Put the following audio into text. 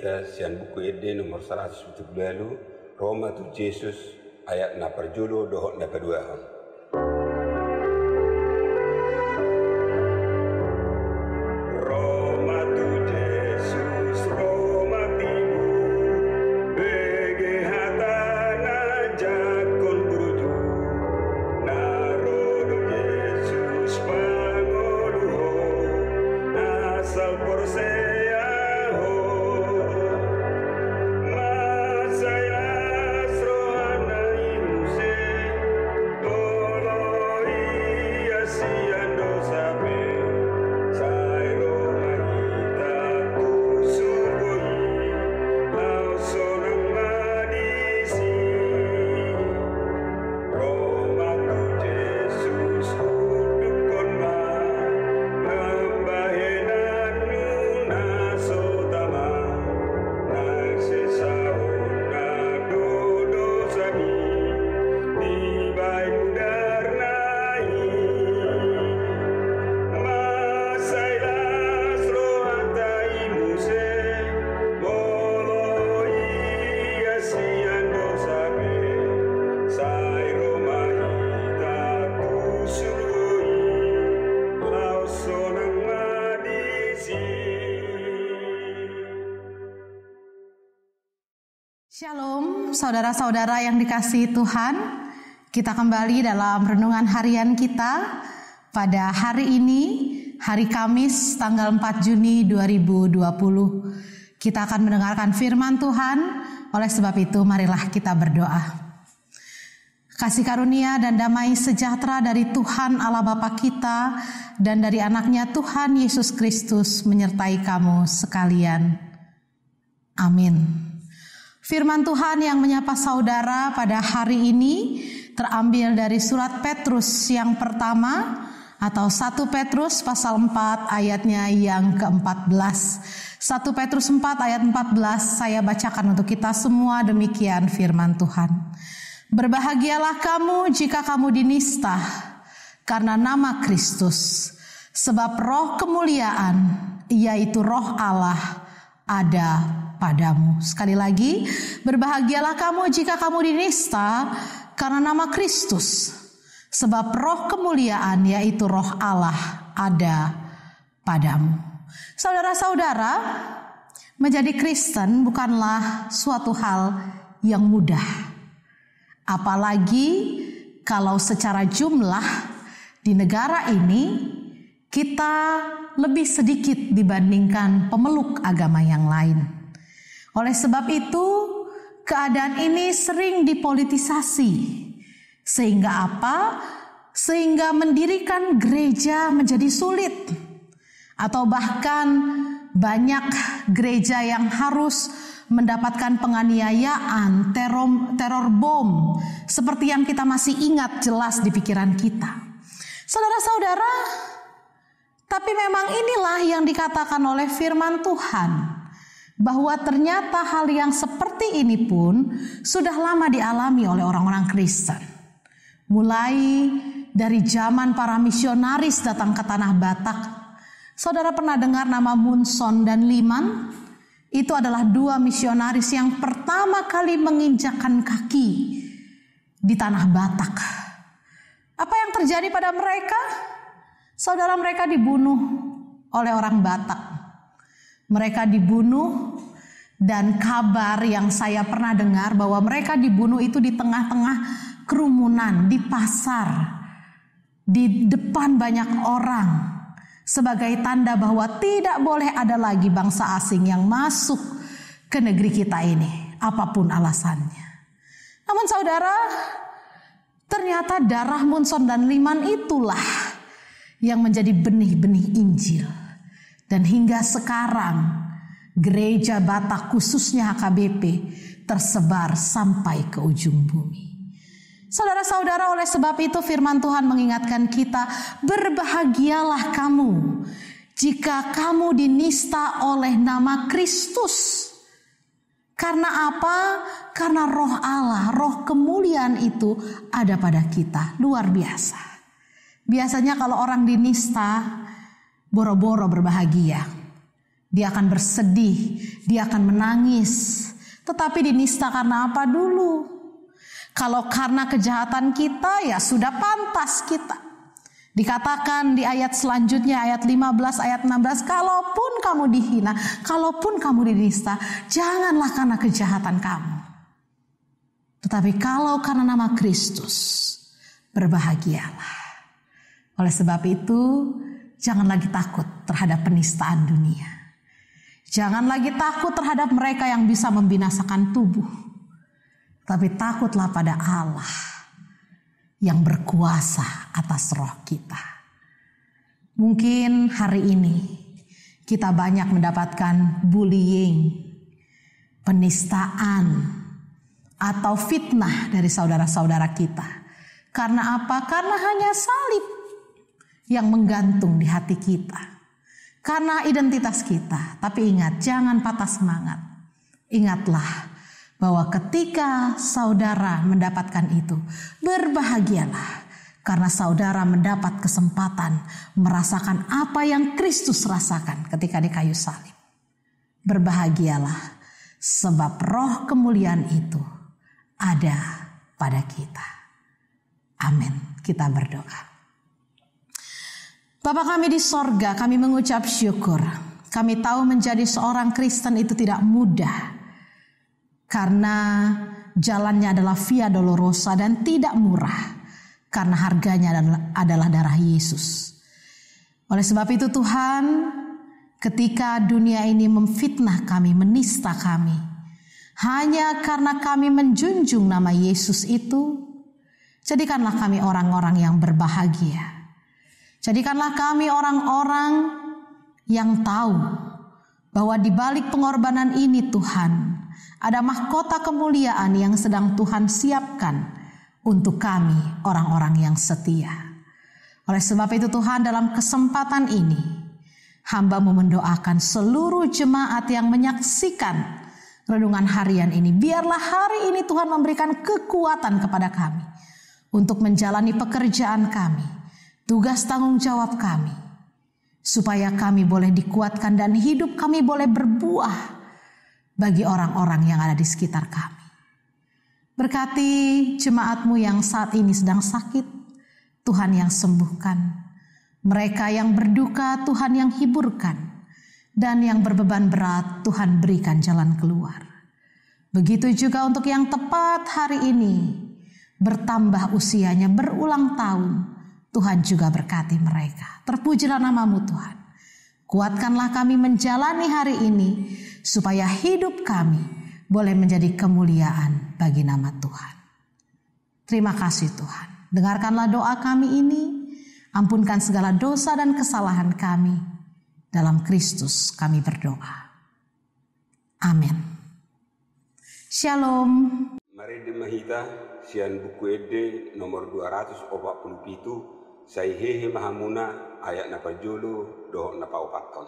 kita sian buku ide nomor 170 Roma tu Yesus ayat na perjulo dohok na kedua. Shalom, saudara-saudara yang dikasihi Tuhan. Kita kembali dalam renungan harian kita pada hari ini, hari Kamis tanggal 4 Juni 2020. Kita akan mendengarkan firman Tuhan, oleh sebab itu marilah kita berdoa. Kasih karunia dan damai sejahtera dari Tuhan Allah Bapa kita dan dari anaknya Tuhan Yesus Kristus menyertai kamu sekalian. Amin. Firman Tuhan yang menyapa saudara pada hari ini terambil dari surat Petrus yang pertama atau 1 Petrus pasal 4 ayatnya yang ke-14. 1 Petrus 4 ayat 14 saya bacakan untuk kita semua, demikian firman Tuhan. Berbahagialah kamu jika kamu dinista karena nama Kristus, sebab roh kemuliaan yaitu roh Allah ada padamu. Sekali lagi, berbahagialah kamu jika kamu dinista karena nama Kristus, sebab roh kemuliaan yaitu roh Allah ada padamu. Saudara-saudara, menjadi Kristen bukanlah suatu hal yang mudah. Apalagi kalau secara jumlah di negara ini kita lebih sedikit dibandingkan pemeluk agama yang lain. Oleh sebab itu, keadaan ini sering dipolitisasi. Sehingga apa? Sehingga mendirikan gereja menjadi sulit. Atau bahkan banyak gereja yang harus mendapatkan penganiayaan, teror bom, seperti yang kita masih ingat jelas di pikiran kita. Saudara-saudara, tapi memang inilah yang dikatakan oleh firman Tuhan, bahwa ternyata hal yang seperti ini pun sudah lama dialami oleh orang-orang Kristen. Mulai dari zaman para misionaris datang ke tanah Batak. Saudara pernah dengar nama Munson dan Liman? Itu adalah dua misionaris yang pertama kali menginjakkan kaki di tanah Batak. Apa yang terjadi pada mereka? Saudara, mereka dibunuh oleh orang Batak. Mereka dibunuh, dan kabar yang saya pernah dengar bahwa mereka dibunuh itu di tengah-tengah kerumunan, di pasar, di depan banyak orang, sebagai tanda bahwa tidak boleh ada lagi bangsa asing yang masuk ke negeri kita ini, apapun alasannya. Namun saudara, ternyata darah Munson dan Liman itulah yang menjadi benih-benih Injil. Dan hingga sekarang gereja Batak khususnya HKBP tersebar sampai ke ujung bumi. Saudara-saudara, oleh sebab itu firman Tuhan mengingatkan kita, berbahagialah kamu jika kamu dinista oleh nama Kristus. Karena apa? Karena roh Allah, roh kemuliaan itu ada pada kita. Luar biasa. Biasanya kalau orang dinista boro-boro berbahagia. Dia akan bersedih, dia akan menangis. Tetapi dinista karena apa dulu? Kalau karena kejahatan kita, ya sudah pantas kita. Dikatakan di ayat selanjutnya, ayat 15, ayat 16, kalaupun kamu dihina, kalaupun kamu dinista, janganlah karena kejahatan kamu. Tetapi kalau karena nama Kristus, berbahagialah. Oleh sebab itu, jangan lagi takut terhadap penistaan dunia. Jangan lagi takut terhadap mereka yang bisa membinasakan tubuh. Tapi takutlah pada Allah yang berkuasa atas roh kita. Mungkin hari ini kita banyak mendapatkan bullying, penistaan, atau fitnah dari saudara-saudara kita. Karena apa? Karena hanya salib yang menggantung di hati kita. Karena identitas kita. Tapi ingat, jangan patah semangat. Ingatlah bahwa ketika saudara mendapatkan itu, berbahagialah. Karena saudara mendapat kesempatan merasakan apa yang Kristus rasakan ketika di kayu salib. Berbahagialah sebab roh kemuliaan itu ada pada kita. Amin. Kita berdoa. Bapa kami di sorga, kami mengucap syukur. Kami tahu menjadi seorang Kristen itu tidak mudah. Karena jalannya adalah via dolorosa dan tidak murah. Karena harganya adalah darah Yesus. Oleh sebab itu Tuhan, ketika dunia ini memfitnah kami, menista kami, hanya karena kami menjunjung nama Yesus itu, jadikanlah kami orang-orang yang berbahagia. Jadikanlah kami orang-orang yang tahu bahwa di balik pengorbanan ini Tuhan, ada mahkota kemuliaan yang sedang Tuhan siapkan untuk kami orang-orang yang setia. Oleh sebab itu Tuhan, dalam kesempatan ini hamba-Mu mendoakan seluruh jemaat yang menyaksikan renungan harian ini. Biarlah hari ini Tuhan memberikan kekuatan kepada kami untuk menjalani pekerjaan kami, tugas tanggung jawab kami, supaya kami boleh dikuatkan dan hidup kami boleh berbuah bagi orang-orang yang ada di sekitar kami. Berkati jemaat-Mu yang saat ini sedang sakit, Tuhan yang sembuhkan. Mereka yang berduka, Tuhan yang hiburkan. Dan yang berbeban berat, Tuhan berikan jalan keluar. Begitu juga untuk yang tepat hari ini, bertambah usianya, berulang tahun, Tuhan juga berkati mereka. Terpujilah nama-Mu Tuhan. Kuatkanlah kami menjalani hari ini, supaya hidup kami boleh menjadi kemuliaan bagi nama Tuhan. Terima kasih Tuhan. Dengarkanlah doa kami ini. Ampunkan segala dosa dan kesalahan kami. Dalam Kristus kami berdoa. Amin. Shalom. Mari dimahita sian buku ede nomor 247 sai hehe mahamuna ayat napa julu doh napa opaton.